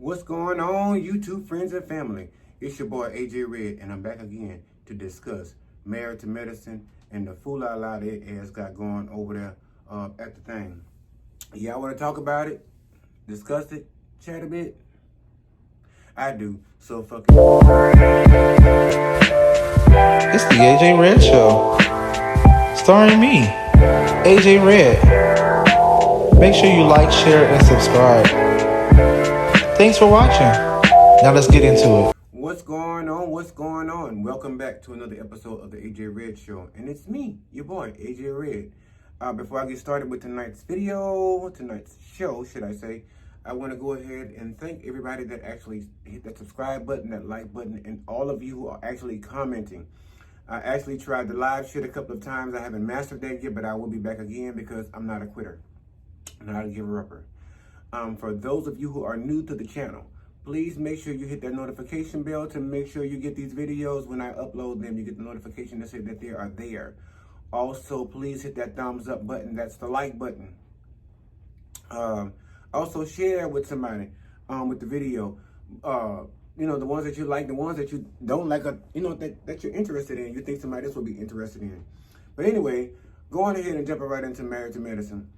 What's going on, YouTube friends and family? It's your boy AJ Red, and I'm back again to discuss Married to Medicine and the fool la that ass got going over there at the thing. Y'all want to talk about it, discuss it, chat a bit? I do, so fuck it. It's the AJ Red Show, starring me, AJ Red. Make sure you like, share, and subscribe. Thanks for watching. Now let's get into it. What's going on? What's going on? Welcome back to another episode of the AJ Red Show, and it's me, your boy AJ Red. Before I get started with tonight's show, should I say, I want to go ahead and thank everybody that actually hit that subscribe button, that like button, and all of you who are actually commenting. I actually tried the live shit a couple of times. I haven't mastered that yet, but I will be back again because I'm not a quitter. I'm not a giver-upper. For those of you who are new to the channel, please make sure you hit that notification bell to make sure you get these videos when I upload them. You get the notification to say that they are there. Also, please hit that thumbs up button. That's the like button. Also, share with somebody with the video. The ones that you like, the ones that you don't like, that you're interested in. You think somebody else will be interested in. But anyway, going ahead and jumping right into Married to Medicine.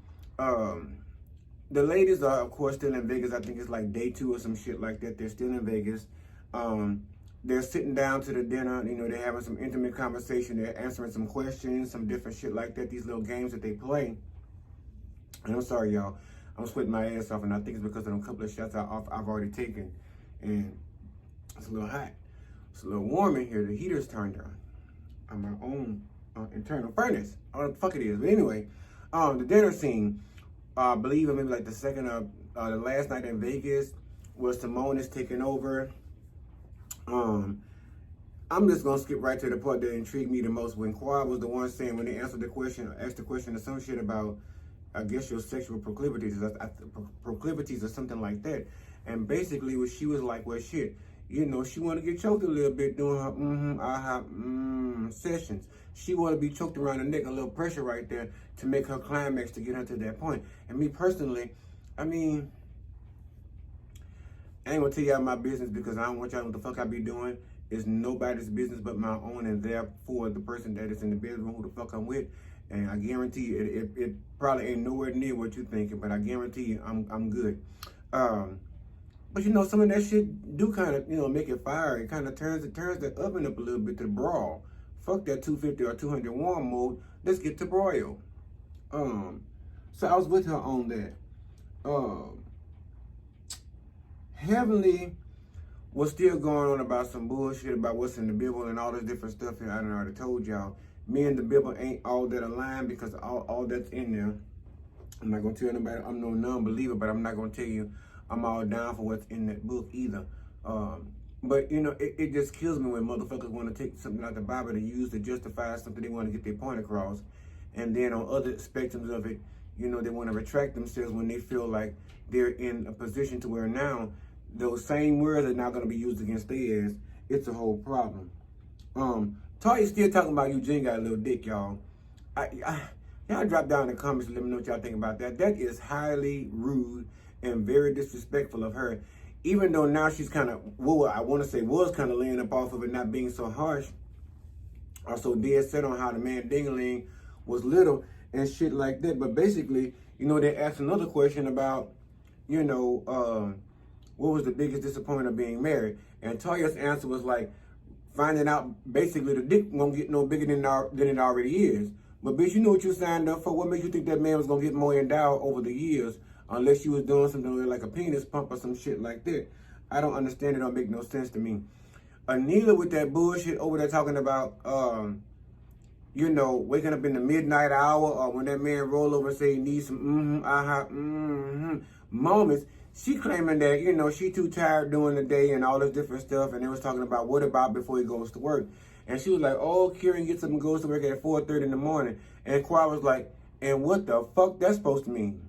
The ladies are, of course, still in Vegas. I think it's like day 2 or some shit like that. They're still in Vegas. They're sitting down to the dinner. They're having some intimate conversation. They're answering some questions, some different shit like that. These little games that they play. And I'm sorry, y'all. I'm sweating my ass off, and I think it's because of a couple of shots I've already taken. And it's a little hot. It's a little warm in here. The heater's turned on my own internal furnace. I don't know what the fuck it is. But anyway, the dinner scene. I believe maybe like the last night in Vegas where Simone is taking over. I'm just gonna skip right to the part that intrigued me the most when Quad was the one saying when they asked the question or some shit about, I guess, your sexual proclivities or something like that. And basically what she was like, well, shit, she want to get choked a little bit doing her sessions. She want to be choked around the neck, a little pressure right there to make her climax to get her to that point. And me personally, I ain't gonna tell y'all my business because I don't want y'all to know what the fuck I be doing. It's nobody's business but my own, and therefore the person that is in the bedroom who the fuck I'm with. And I guarantee you, it probably ain't nowhere near what you're thinking, but I guarantee you I'm good. But some of that shit do kind of, make it fire. It kind of turns the oven up a little bit to brawl. Fuck that 250 or 200 warm mode. Let's get to broil. So I was with her on that. Heavenly was still going on about some bullshit about what's in the Bible and all this different stuff. And I done already told y'all, me and the Bible ain't all that aligned because all that's in there. I'm not gonna tell nobody I'm no non-believer, but I'm not gonna tell you I'm all down for what's in that book either. But it just kills me when motherfuckers want to take something out the Bible to use to justify something they want to get their point across. And then on other spectrums of it, they want to retract themselves when they feel like they're in a position to where now those same words are now going to be used against their ass. It's a whole problem. Toya's still talking about Eugene got a little dick, y'all. Y'all drop down in the comments and let me know what y'all think about that. That is highly rude and very disrespectful of her. Even though now she's kind of, was kind of laying up off of it, not being so harsh or so dead set on how the man dingling was little and shit like that. But basically, they asked another question about, what was the biggest disappointment of being married? And Toya's answer was like, finding out basically the dick won't get no bigger than it already is. But bitch, you know what you signed up for. What makes you think that man was gonna get more endowed over the years unless you was doing something like a penis pump or some shit like that? I don't understand. It don't make no sense to me. Anila with that bullshit over there talking about, waking up in the midnight hour or when that man roll over and say he needs some moments. She claiming that, she too tired during the day and all this different stuff. And they was talking about what about before he goes to work. And she was like, oh, Kieran gets up and goes to work at 4:30 in the morning. And Quad was like, and what the fuck that's supposed to mean?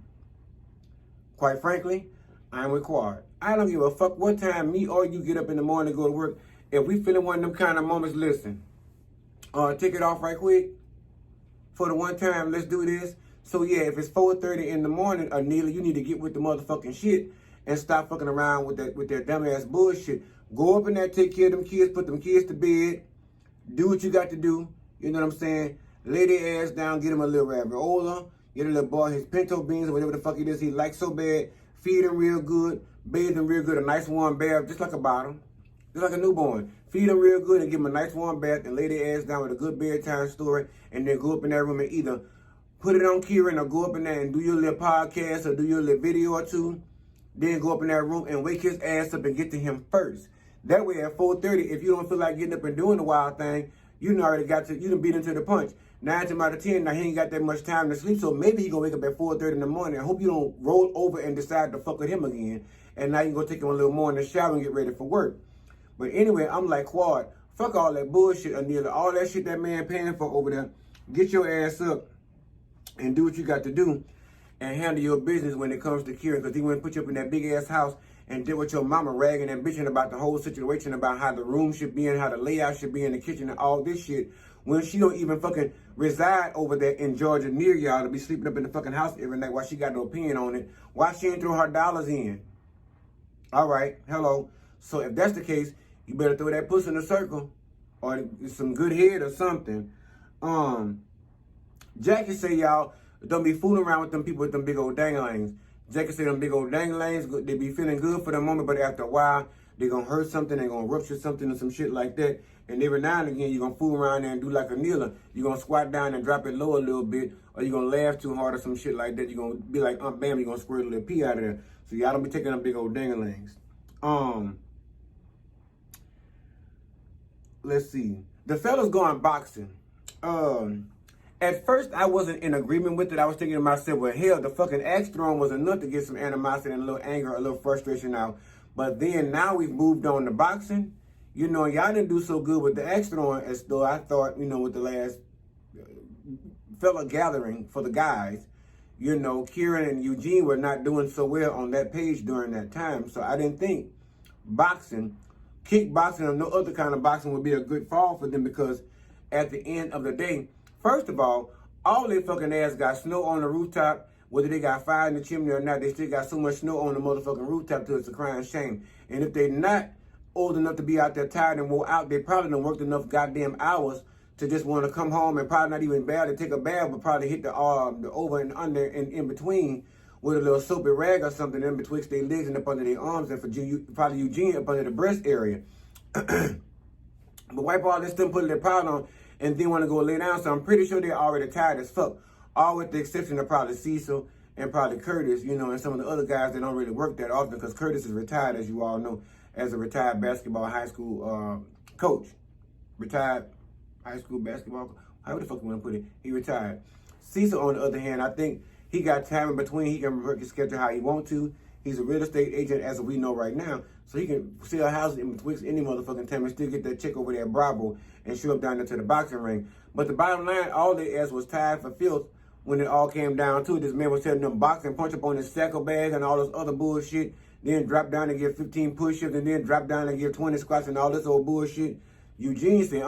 Quite frankly, I'm with Quad. I don't give a fuck what time me or you get up in the morning to go to work. If we feeling one of them kind of moments, listen. Take it off right quick. For the one time, let's do this. So yeah, if it's 4:30 in the morning, Anila, you need to get with the motherfucking shit and stop fucking around with their dumbass bullshit. Go up in there, take care of them kids, put them kids to bed, do what you got to do. You know what I'm saying? Lay their ass down, get him a little raviola, get a little boy his pinto beans or whatever the fuck it is he likes so bad. Feed him real good, bathe him real good, a nice warm bath, just like a bottom, just like a newborn. Feed him real good and give him a nice warm bath and lay their ass down with a good bedtime story, and then go up in that room and either put it on Kieran or go up in there and do your little podcast or do your little video or two. Then go up in that room and wake his ass up and get to him first. That way at 4:30, if you don't feel like getting up and doing the wild thing, you done beat him to the punch. 9 times out of 10, now he ain't got that much time to sleep, so maybe he gonna wake up at 4:30 in the morning. I hope you don't roll over and decide to fuck with him again. And now you can go take him a little more in the shower and get ready for work. But anyway, I'm like, Quad, fuck all that bullshit, Anila. All that shit that man paying for over there. Get your ass up and do what you got to do and handle your business when it comes to Kieran, because he went and put you up in that big ass house and did with your mama ragging and bitching about the whole situation, about how the room should be and how the layout should be in the kitchen and all this shit, when she don't even fucking reside over there in Georgia near y'all to be sleeping up in the fucking house every night while she got no opinion on it. Why she ain't throw her dollars in? All right, hello. So if that's the case, you better throw that puss in a circle or some good head or something. Jackie say, y'all, don't be fooling around with them people with them big old danglings. Jackie say them big old danglings, they be feeling good for the moment, but after a while, they gonna hurt something, they gonna rupture something or some shit like that. And every now and again, you're gonna fool around there and do like a kneeler. You're gonna squat down and drop it low a little bit, or you're gonna laugh too hard or some shit like that. You're gonna be like, bam, you're gonna squirt a little pee out of there. So y'all don't be taking them big old danglings. Let's see. The fella's going boxing. At first, I wasn't in agreement with it. I was thinking to myself, well, hell, the fucking axe throwing was enough to get some animosity and a little anger, a little frustration out. But then now we've moved on to boxing. You know, y'all didn't do so good with the axe throwing as though I thought, you know, with the last fella gathering for the guys. You know, Kieran and Eugene were not doing so well on that page during that time. So I didn't think boxing, kickboxing or no other kind of boxing would be a good fall for them, because at the end of the day, first of all their fucking ass got snow on the rooftop. Whether they got fire in the chimney or not, they still got so much snow on the motherfucking rooftop till it's a crying shame. And if they not old enough to be out there tired and wore out, they probably done worked enough goddamn hours to just want to come home and probably not even bad to take a bath, but probably hit the over and under and in between with a little soapy rag or something in betwixt their legs and up under their arms, and for probably Eugene up under the breast area. But wipe all this stuff, put their powder on, and then want to go lay down. So I'm pretty sure they're already tired as fuck. All with the exception of probably Cecil and probably Curtis, you know, and some of the other guys that don't really work that often, because Curtis is retired, as you all know, as a retired basketball high school coach. Retired high school basketball, however the fuck you want to put it, he retired. Cecil, on the other hand, I think he got time in between. He can work his schedule how he want to. He's a real estate agent, as we know right now, so he can sell houses in betwixt any motherfucking time and still get that chick over there, Bravo, and show up down there to the boxing ring. But the bottom line, all they ass was tired for filth when it all came down to it. This man was telling them box and punch up on his sackle bag and all this other bullshit, then drop down and give 15 push-ups, and then drop down and give 20 squats and all this old bullshit. Eugene said,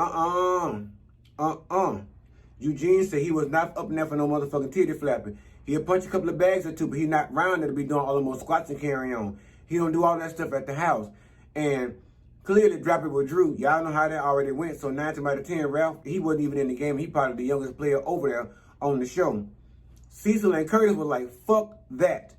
Eugene said he was not up in there for no motherfucking titty flapping. He'll punch a couple of bags or two, but he's not round there to be doing all the more squats and carry on. He don't do all that stuff at the house. And clearly drop it with Drew. Y'all know how that already went. So 9 times out of 10, Ralph, he wasn't even in the game. He probably the youngest player over there on the show. Cecil and Curtis was like, fuck that.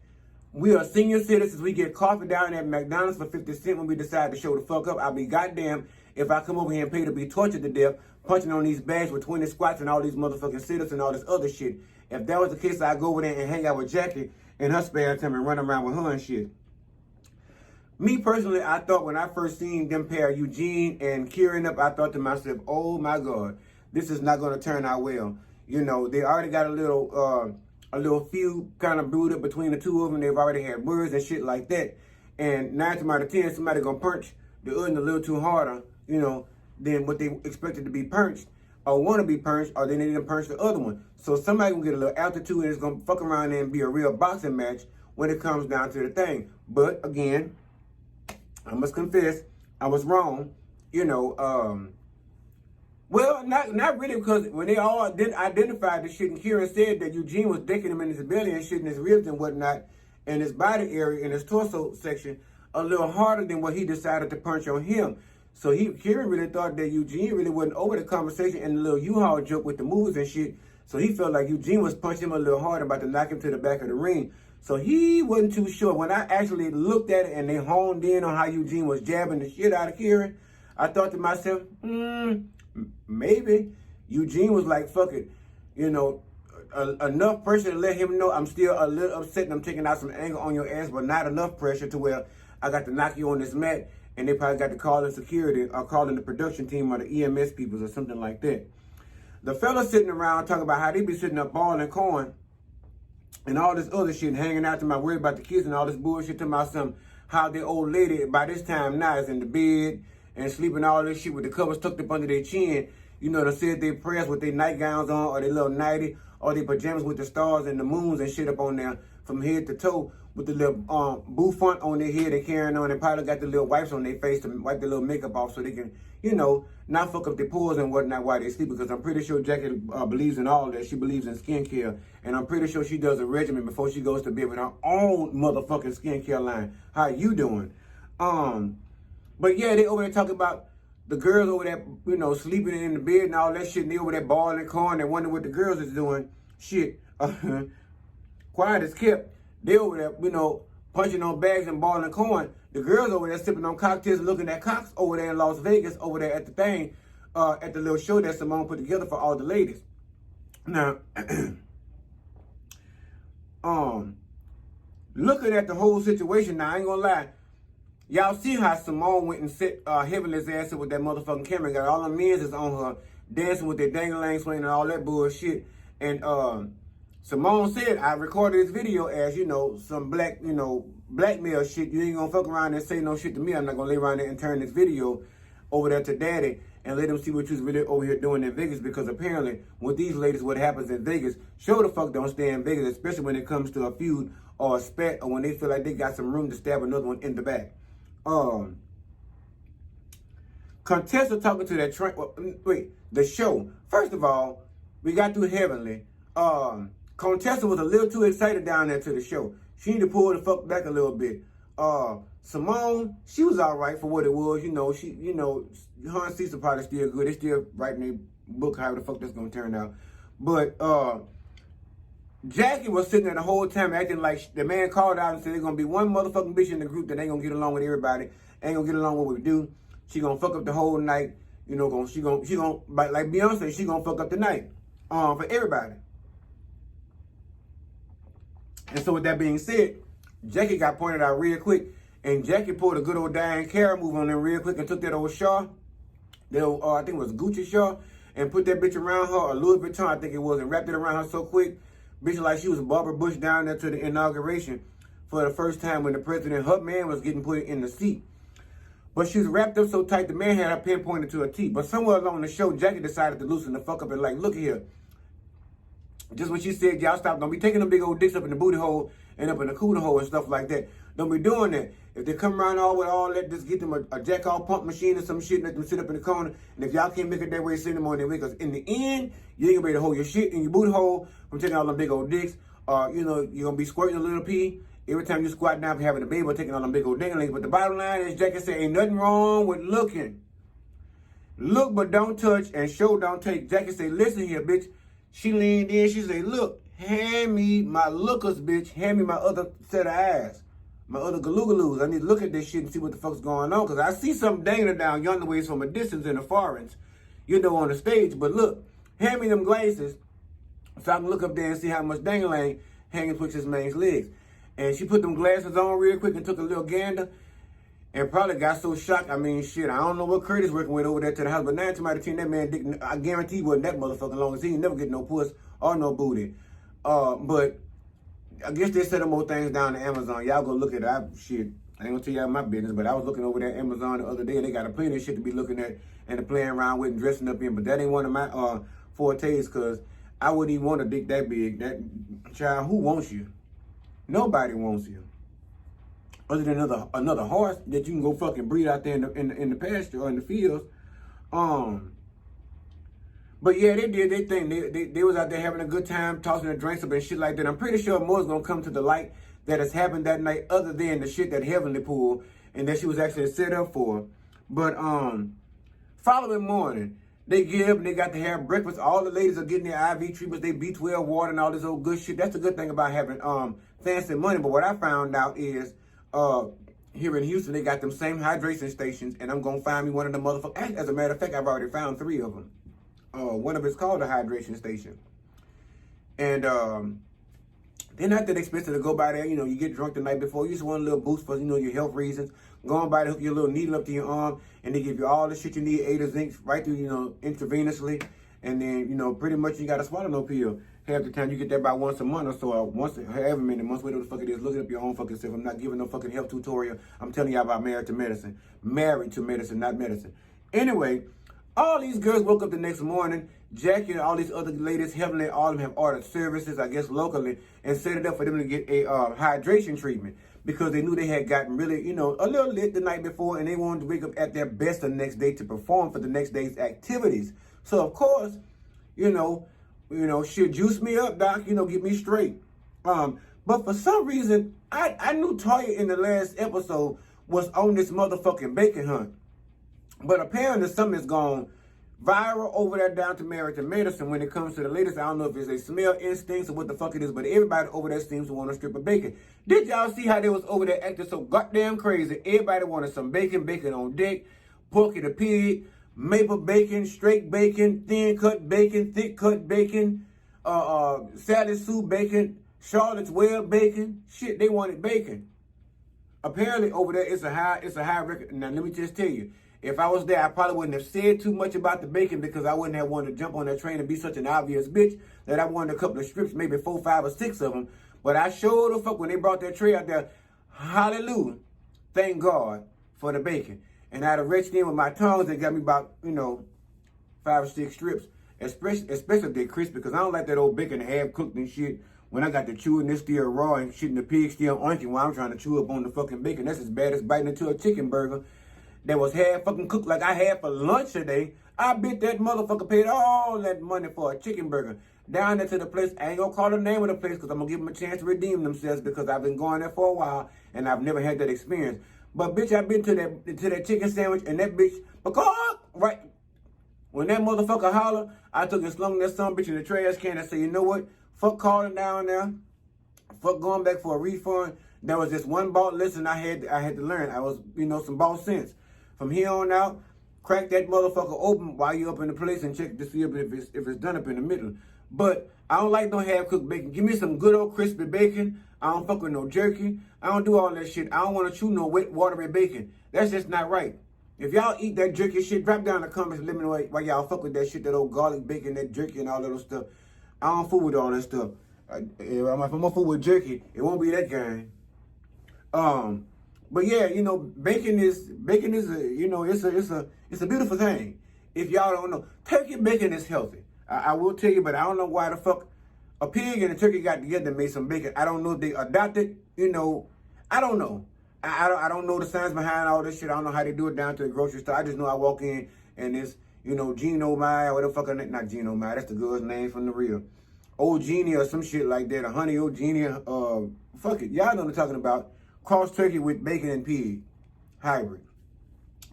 We are senior citizens. We get coffee down at McDonald's for 50 cents when we decide to show the fuck up. I'll be goddamn if I come over here and pay to be tortured to death, punching on these bags with 20 squats and all these motherfucking sit-ups and all this other shit. If that was the case, I'd go over there and hang out with Jackie in her spare time and run around with her and shit. Me personally, I thought when I first seen them pair, Eugene and Kieran up, I thought to myself, oh my God, this is not going to turn out well. You know, they already got a little feud kind of brewed up between the two of them. They've already had words and shit like that. And 9 times out of 10, somebody going to punch the other a little too harder, you know, than what they expected to be punched, or want to be punched, or they need to punch the other one. So somebody gonna get a little altitude and it's gonna fuck around there and be a real boxing match when it comes down to the thing. But again, I must confess, I was wrong. You know, well, not really, because when they all identified the shit, and Kieran said that Eugene was dicking him in his belly and shit in his ribs and whatnot, in his body area, in his torso section, a little harder than what he decided to punch on him. So Kieran really thought that Eugene really wasn't over the conversation and the little U-Haul joke with the moves and shit. So he felt like Eugene was punching him a little harder, about to knock him to the back of the ring. So he wasn't too sure. When I actually looked at it and they honed in on how Eugene was jabbing the shit out of Kieran, I thought to myself, maybe Eugene was like, fuck it, you know, enough pressure to let him know I'm still a little upset and I'm taking out some anger on your ass, but not enough pressure to where I got to knock you on this mat, and they probably got to call in security or call in the production team or the EMS people or something like that. The fellas sitting around talking about how they be sitting up balling corn and all this other shit, hanging out to my worry about the kids and all this bullshit, talking about how the old lady by this time now is in the bed and sleeping all this shit with the covers tucked up under their chin. You know, they said their prayers with their nightgowns on or their little nightie or their pajamas with the stars and the moons and shit up on there from head to toe with the little bouffant on their head they carrying on, and probably got the little wipes on their face to wipe the little makeup off so they can, you know, not fuck up their pores and whatnot while they sleep, because I'm pretty sure Jackie believes in all that. She believes in skincare, and I'm pretty sure she does a regimen before she goes to bed with her own motherfucking skincare line. How you doing? But yeah, they over there talking about the girls over there, you know, sleeping in the bed and all that shit, and they over there balling corn and wonder what the girls is doing. Shit. Quiet as kept. They over there, you know, punching on bags and balling corn. The girls over there sipping on cocktails, looking at cocks over there in Las Vegas, over there at the thing, at the little show that Simone put together for all the ladies. Now, looking at the whole situation, now I ain't gonna lie, y'all see how Simone went and set Heavenly's ass up with that motherfucking camera, got all the men's is on her, dancing with their dang-a-lang swing and all that bullshit. And Simone said, I recorded this video as, you know, some black, you know, blackmail shit. You ain't gonna fuck around and say no shit to me. I'm not gonna lay around there and turn this video over there to daddy and let them see what you's really over here doing in Vegas, because apparently with these ladies, what happens in Vegas, show the fuck don't stay in Vegas, especially when it comes to a feud or a spat, or when they feel like they got some room to stab another one in the back. Contessa talking to that train, the show. First of all, we got through Heavenly. Contessa was a little too excited down there to the show. She need to pull the fuck back a little bit. Simone, she was all right for what it was. You know, her and Cecil probably still good. They still writing their book, however the fuck that's gonna turn out. But Jackie was sitting there the whole time acting like the man called out and said there's gonna be one motherfucking bitch in the group that ain't gonna get along with everybody, ain't gonna get along with what we do. She gonna fuck up the whole night. You know, she gonna like Beyonce, she gonna fuck up the night for everybody. And so with that being said, Jackie got pointed out real quick, and Jackie pulled a good old Diane Cara move on them real quick and took that old Shaw, that old, I think it was Gucci Shaw, and put that bitch around her, or Louis Vuitton, I think it was, and wrapped it around her so quick, bitch like she was Barbara Bush down there to the inauguration for the first time when the president, her man, was getting put in the seat. But she was wrapped up so tight, the man had her pinpointed to her teeth. But somewhere along the show, Jackie decided to loosen the fuck up and like, look here. Just when she said, y'all stop, don't be taking them big old dicks up in the booty hole and up in the cooter hole and stuff like that. Don't be doing that. If they come around all with all that, just get them a jack-off pump machine or some shit and let them sit up in the corner. And if y'all can't make it that way, send them on their way. Because in the end, you ain't gonna be able to hold your shit in your booty hole from taking all them big old dicks. You know, you're gonna be squirting a little pee every time you squat down for having a baby or taking all them big old dinglings. But the bottom line is, Jackie said, ain't nothing wrong with looking. Look but don't touch and show don't take. Jackie said, listen here, bitch. She leaned in, she said, look, hand me my lookers, bitch. Hand me my other set of eyes. My other galoo-galoos. I need to look at this shit and see what the fuck's going on. Because I see something dangling down yonder ways from a distance in the foreigns, you know, on the stage. But look, hand me them glasses so I can look up there and see how much dangling hanging betwixt his man's legs. And she put them glasses on real quick and took a little gander. And probably got so shocked. I mean, shit, I don't know what Curtis working with over there to the house. But 9 times out of 10, that man dick, I guarantee wasn't that motherfucking long as he ain't never get no puss or no booty. But I guess they set more things down to Amazon. Y'all go look at it. Shit, I ain't gonna tell y'all my business, but I was looking over there at Amazon the other day, and they got a plenty of shit to be looking at and playing around with and dressing up in. But that ain't one of my fortes, because I wouldn't even want a dick that big. That child, who wants you? Nobody wants you. Other than another horse that you can go fucking breed out there in the pasture or in the fields. But yeah, they did their thing. They was out there having a good time, tossing their drinks up and shit like that. I'm pretty sure more's gonna come to the light. that has happened that night other than the shit that Heavenly pulled and that she was actually set up for. But following morning, they get up and they got to have breakfast. All the ladies are getting their IV treatments, they B12 water and all this old good shit. That's the good thing about having fancy money. But what I found out is here in Houston, they got them same hydration stations, and I'm gonna find me one of the motherfuckers. As a matter of fact, I've already found 3 of them. One of it's called a hydration station. And they're not that expensive to go by there. You know, you get drunk the night before. You just want a little boost for, you know, your health reasons. Go on by there, hook your little needle up to your arm, and they give you all the shit you need, A to zinc, right through, you know, intravenously. And then, you know, pretty much you got to swallow no pill. Half the time you get that about once a month or so, or once, however many months, whatever the fuck it is. Look it up your own fucking self. I'm not giving no fucking health tutorial. I'm telling you about Married to Medicine. Married to Medicine, not medicine. Anyway, all these girls woke up the next morning. Jackie and all these other ladies, Heavenly, all of them have ordered services, I guess, locally, and set it up for them to get a hydration treatment because they knew they had gotten really, you know, a little lit the night before, and they wanted to wake up at their best the next day to perform for the next day's activities. So, of course, you know, shit, juice me up, doc, you know, get me straight. But for some reason, I knew Toya in the last episode was on this motherfucking bacon hunt. But apparently something has gone viral over there down to Married to Medicine when it comes to the ladies. I don't know if it's a smell instincts or what the fuck it is, but everybody over there seems to want a strip of bacon. Did y'all see how they was over there acting so goddamn crazy? Everybody wanted some bacon, bacon on deck, Porky the Pig, maple bacon, straight bacon, thin cut bacon, thick cut bacon, Sally Sue bacon, Charlotte's Web bacon. Shit, they wanted bacon. Apparently over there it's a high record. Now let me just tell you, if I was there, I probably wouldn't have said too much about the bacon because I wouldn't have wanted to jump on that train and be such an obvious bitch that I wanted a couple of strips, maybe 4, 5, or 6 of them. But I sure the fuck when they brought that tray out there, hallelujah, thank God for the bacon. And I'd have reached in with my tongues and got me about, you know, 5 or 6 strips, especially if they're crispy, because I don't like that old bacon half cooked and shit. When I got to chew and it's still raw and shit and the pig still oinking while I'm trying to chew up on the fucking bacon. That's as bad as biting into a chicken burger that was half fucking cooked like I had for lunch today. I bet that motherfucker paid all that money for a chicken burger. Down there to the place, I ain't gonna call the name of the place because I'm gonna give them a chance to redeem themselves because I've been going there for a while and I've never had that experience. But bitch, I've been to that chicken sandwich and that bitch, because right when that motherfucker holler, I took and slung that son bitch in the trash can and said, you know what? Fuck calling down there. Fuck going back for a refund. There was just one boss lesson I had to learn. I was, you know, some boss sense. From here on out, crack that motherfucker open while you up in the place and check to see if it's done up in the middle. But I don't like no half-cooked bacon. Give me some good old crispy bacon. I don't fuck with no jerky. I don't do all that shit. I don't want to chew no wet, watery bacon. That's just not right. If y'all eat that jerky shit, drop down in the comments and let me know why y'all fuck with that shit, that old garlic bacon, that jerky and all that other stuff. I don't fool with all that stuff. If I'm gonna fool with jerky, it won't be that gang. But yeah, you know, bacon is a, you know, it's a beautiful thing. If y'all don't know, turkey bacon is healthy. I will tell you, but I don't know why the fuck a pig and a turkey got together and made some bacon. I don't know if they adopted, you know, I don't know. I don't know the science behind all this shit. I don't know how they do it down to the grocery store. I just know I walk in and it's, you know, Gino Mai or whatever the fuck, not Gino Mai, that's the girl's name from the real. Old Genie or some shit like that, a honey old Genie, fuck it. Y'all know what I'm talking about. Cross turkey with bacon and pig, hybrid.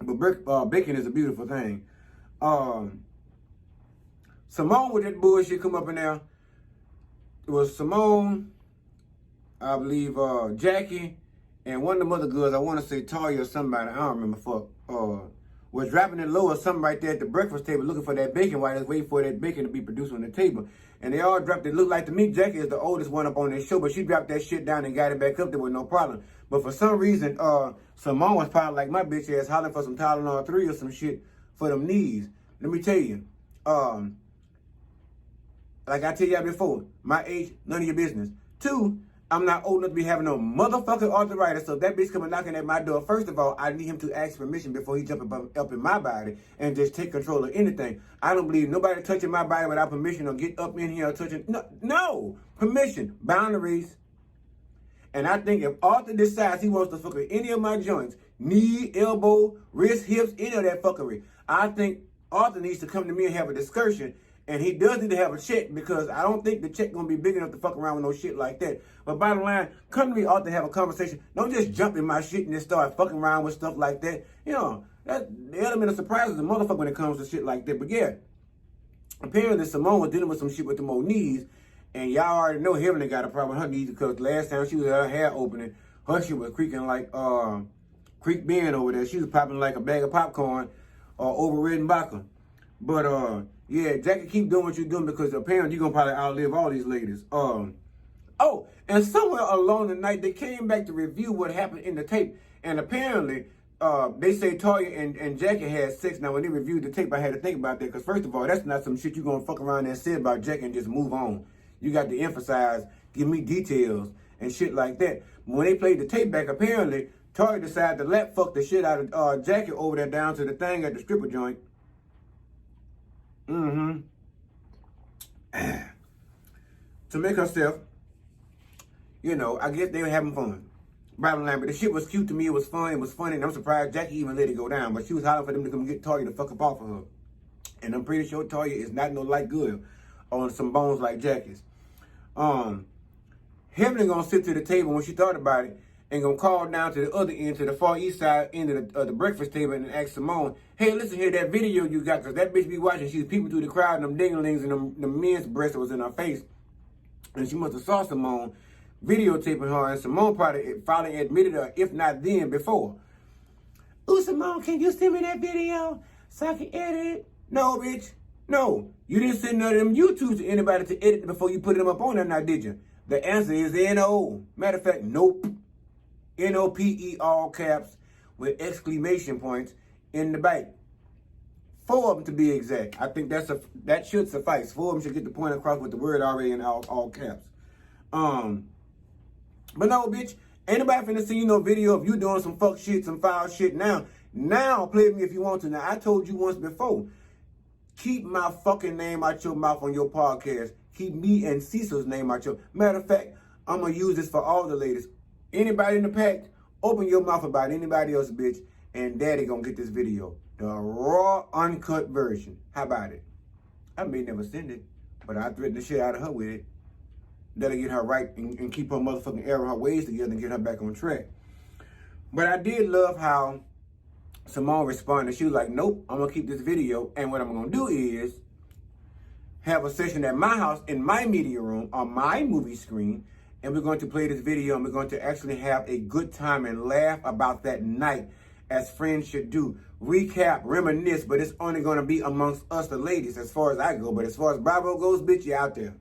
But bacon is a beautiful thing. Simone with that bullshit come up in there. It was Simone, I believe, Jackie, and one of the other girls, I want to say Toya or somebody, I don't remember, fuck, was dropping it low or something right there at the breakfast table looking for that bacon while they was waiting for that bacon to be produced on the table. And they all dropped it. Looked like to me, Jackie is the oldest one up on this show, but she dropped that shit down and got it back up there with no problem. But for some reason, Simone was probably like my bitch ass hollering for some Tylenol 3 or some shit for them knees. Let me tell you, like I tell y'all before, my age, none of your business. 2, I'm not old enough to be having no motherfucking arthritis, so that bitch coming knocking at my door. First of all, I need him to ask permission before he jump up in my body and just take control of anything. I don't believe nobody touching my body without permission or get up in here or touching. No, permission, boundaries. And I think if Arthur decides he wants to fuck with any of my joints, knee, elbow, wrist, hips, any of that fuckery, I think Arthur needs to come to me and have a discussion And he does need to have a check because I don't think the check gonna be big enough to fuck around with no shit like that. But bottom line, come to me ought to have a conversation. Don't just jump in my shit and just start fucking around with stuff like that. You know, that the element of surprise is a motherfucker when it comes to shit like that. But yeah, apparently Simone was dealing with some shit with them old knees. And y'all already know Heavenly got a problem with her knees because last time she was at her hair opening, her shit was creaking like Creek Bend over there. She was popping like a bag of popcorn or overridden vodka. But yeah, Jackie, keep doing what you're doing because apparently you're gonna probably outlive all these ladies. Oh, and somewhere along the night they came back to review what happened in the tape, and apparently they say Toya and Jackie had sex. Now when they reviewed the tape, I had to think about that because first of all, that's not some shit you're gonna fuck around and say about Jackie and just move on. You got to emphasize, give me details and shit like that. When they played the tape back, apparently Toya decided to lap fuck the shit out of Jackie over there down to the thing at the stripper joint. To make herself, you know, I guess they were having fun. Bottom line, but the shit was cute to me. It was fun. It was funny. And I'm surprised Jackie even let it go down. But she was hollering for them to come get Toya to fuck up off of her. And I'm pretty sure Toya is not no light good on some bones like Jackie's. Heavenly gonna sit to the table when she thought about it and gonna call down to the other end, to the far east side end of the breakfast table and ask Simone, hey, listen here, that video you got, because that bitch be watching. She's peeping through the crowd and them dinglings and them men's breasts that was in her face. And she must have saw Simone videotaping her, and Simone probably admitted her, if not then, before. Ooh, Simone, can you send me that video so I can edit it? No, bitch. No. You didn't send none of them YouTubes to anybody to edit before you put them up on there now, did you? The answer is N-O. Matter of fact, nope. N-O-P-E, all caps, with exclamation points in the back. 4 of them to be exact. I think that should suffice. 4 of them should get the point across with the word already in all caps. But no, bitch, ain't nobody finna see no video of you doing some fuck shit, some foul shit now. Now, play with me if you want to. Now, I told you once before, keep my fucking name out your mouth on your podcast. Keep me and Cecil's name out your... Matter of fact, I'm going to use this for all the ladies. Anybody in the pack, open your mouth about anybody else, bitch, and daddy going to get this video. The raw, uncut version. How about it? I may never send it, but I threatened the shit out of her with it. That'll get her right and keep her motherfucking error her ways together and get her back on track. But I did love how Simone responded. She was like, nope, I'm going to keep this video. And what I'm going to do is have a session at my house in my media room on my movie screen. And we're going to play this video and we're going to actually have a good time and laugh about that night as friends should do. Recap, reminisce, but it's only going to be amongst us, the ladies, as far as I go. But as far as Bravo goes, bitch, you out there.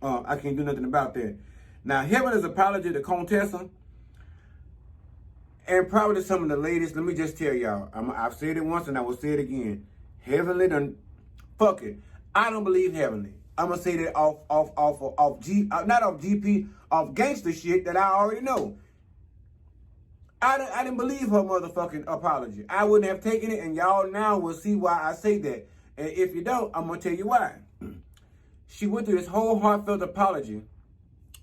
I can't do nothing about that. Now, Heavenly's apology to Contessa and probably to some of the ladies. Let me just tell y'all. I've said it once and I will say it again. Heavenly done, fuck it. I don't believe Heavenly. I'm gonna say that off not off GP, off gangster shit that I already know. I didn't believe her motherfucking apology. I wouldn't have taken it, and y'all now will see why I say that. And if you don't, I'm gonna tell you why. She went through this whole heartfelt apology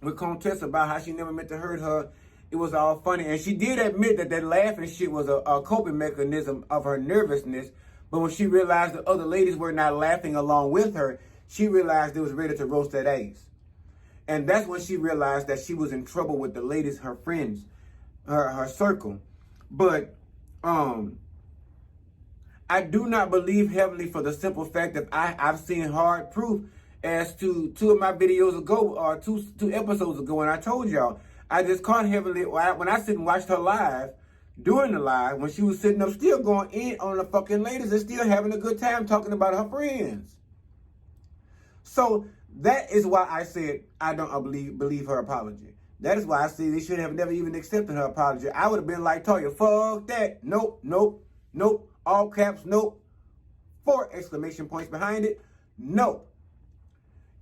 with Contessa about how she never meant to hurt her. It was all funny. And she did admit that laughing shit was a coping mechanism of her nervousness. But when she realized the other ladies were not laughing along with her, she realized it was ready to roast that ass. And that's when she realized that she was in trouble with the ladies, her friends, her circle. But I do not believe Heavenly for the simple fact that I've seen hard proof as to 2 of my videos ago, or two episodes ago, and I told y'all, I just caught Heavenly, when I sit and watched her live, during the live, when she was sitting up still going in on the fucking ladies and still having a good time talking about her friends. So that is why I said I don't believe her apology. That is why I say they should have never even accepted her apology. I would have been like, Toya, fuck that. Nope, nope, nope. All caps, nope. 4 exclamation points behind it. Nope.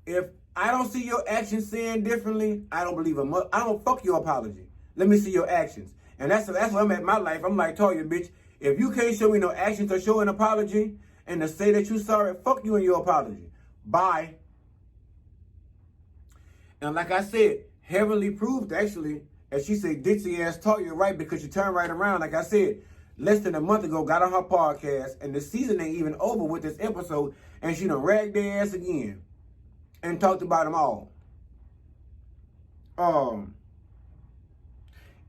If I don't see your actions saying differently, I don't believe I don't fuck your apology. Let me see your actions. And that's where I'm at in my life. I'm like, Toya, bitch, if you can't show me no actions or show an apology and to say that you're sorry, fuck you and your apology. Bye. And like I said, Heavenly proved actually, as she said, ditzy ass Toya right, because you turn right around. Like I said, less than a month ago got on her podcast, and the season ain't even over with this episode, and she done ragged their ass again and talked about them all.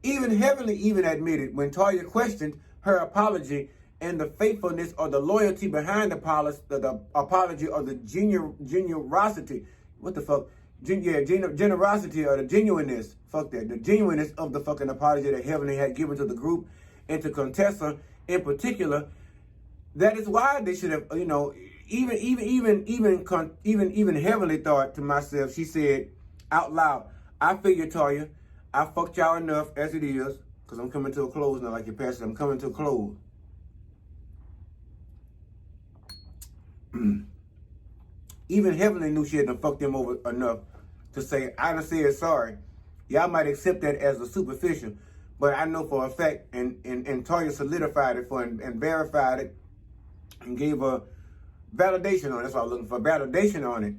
Even Heavenly even admitted when Toya questioned her apology and the faithfulness or the loyalty behind the apology or the generosity. What the fuck? Generosity or the genuineness. Fuck that. The genuineness of the fucking apology that Heavenly had given to the group and to Contessa in particular. That is why they should have, you know, even Heavenly thought to myself. She said out loud, "I figure, Toya, I fucked y'all enough as it is, because I'm coming to a close now, like your pastor. I'm coming to a close." Even Heavenly knew she had done fucked them over enough to say, "I done said sorry." Y'all might accept that as a superficial, but I know for a fact, and Toya solidified it for and verified it and gave a validation on it. That's what I was looking for, validation on it.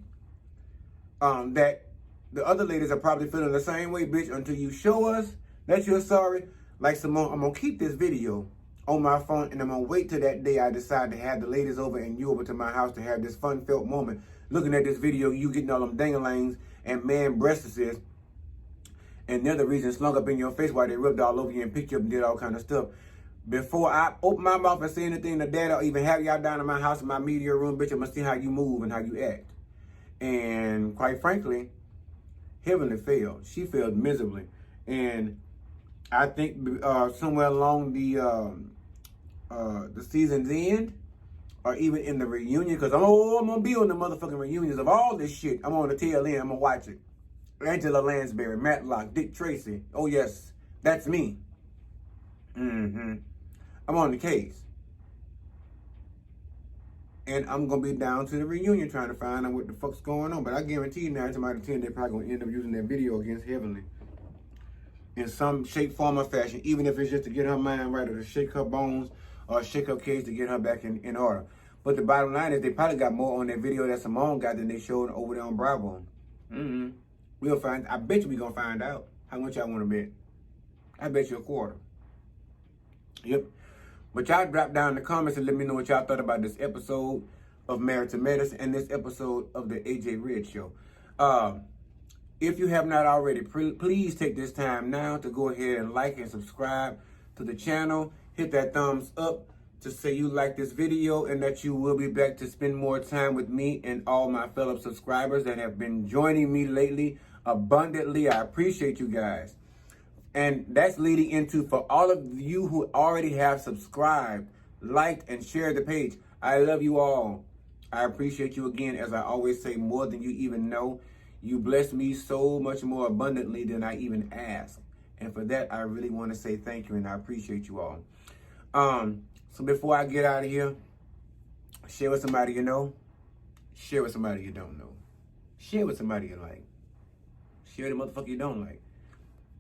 That the other ladies are probably feeling the same way, bitch, until you show us that you're sorry. Like Simone, I'm going to keep this video on my phone, and I'm going to wait till that day I decide to have the ladies over and you over to my house to have this fun-felt moment. Looking at this video, you getting all them dangalangs and man breasts, and they're the reason slung up in your face while they rubbed all over you and picked you up and did all kind of stuff. Before I open my mouth and say anything to Dad or even have y'all down in my house in my media room, bitch, I'm going to see how you move and how you act. And quite frankly, Heavenly failed. She failed miserably. And I think somewhere along the season's end, or even in the reunion, because I'm going to be on the motherfucking reunions of all this shit. I'm on the tail end. I'm going to watch it. Angela Lansbury, Matlock, Dick Tracy. Oh, yes, that's me. I'm on the case. And I'm going to be down to the reunion trying to find out what the fuck's going on. But I guarantee you 9 times out of 10, they're probably going to end up using that video against Heavenly in some shape, form, or fashion, even if it's just to get her mind right or to shake her bones or shake her cage to get her back in order. But the bottom line is they probably got more on that video that Simone got than they showed over there on Bravo. We'll find. I bet you we're going to find out. How much y'all want to bet? I bet you a quarter. Yep. But y'all drop down in the comments and let me know what y'all thought about this episode of Married to Medicine and this episode of the AJ Red Show. If you have not already, please take this time now to go ahead and like and subscribe to the channel. Hit that thumbs up to say you like this video and that you will be back to spend more time with me and all my fellow subscribers that have been joining me lately abundantly. I appreciate you guys. And that's leading into, for all of you who already have subscribed, liked, and shared the page, I love you all. I appreciate you again, as I always say, more than you even know. You bless me so much more abundantly than I even ask. And for that, I really want to say thank you, and I appreciate you all. So before I get out of here, share with somebody you know. Share with somebody you don't know. Share with somebody you like. Share the motherfucker you don't like.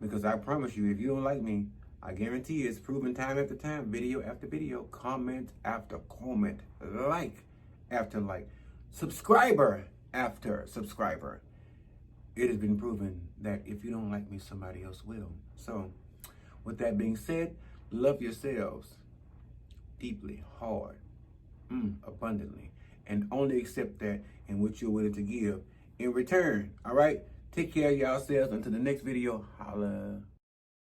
Because I promise you, if you don't like me, I guarantee it's proven time after time, video after video, comment after comment, like after like, subscriber after subscriber. It has been proven that if you don't like me, somebody else will. So, with that being said, love yourselves deeply, hard, abundantly, and only accept that in what you're willing to give in return. All right? Take care of yourselves. Until the next video, holla.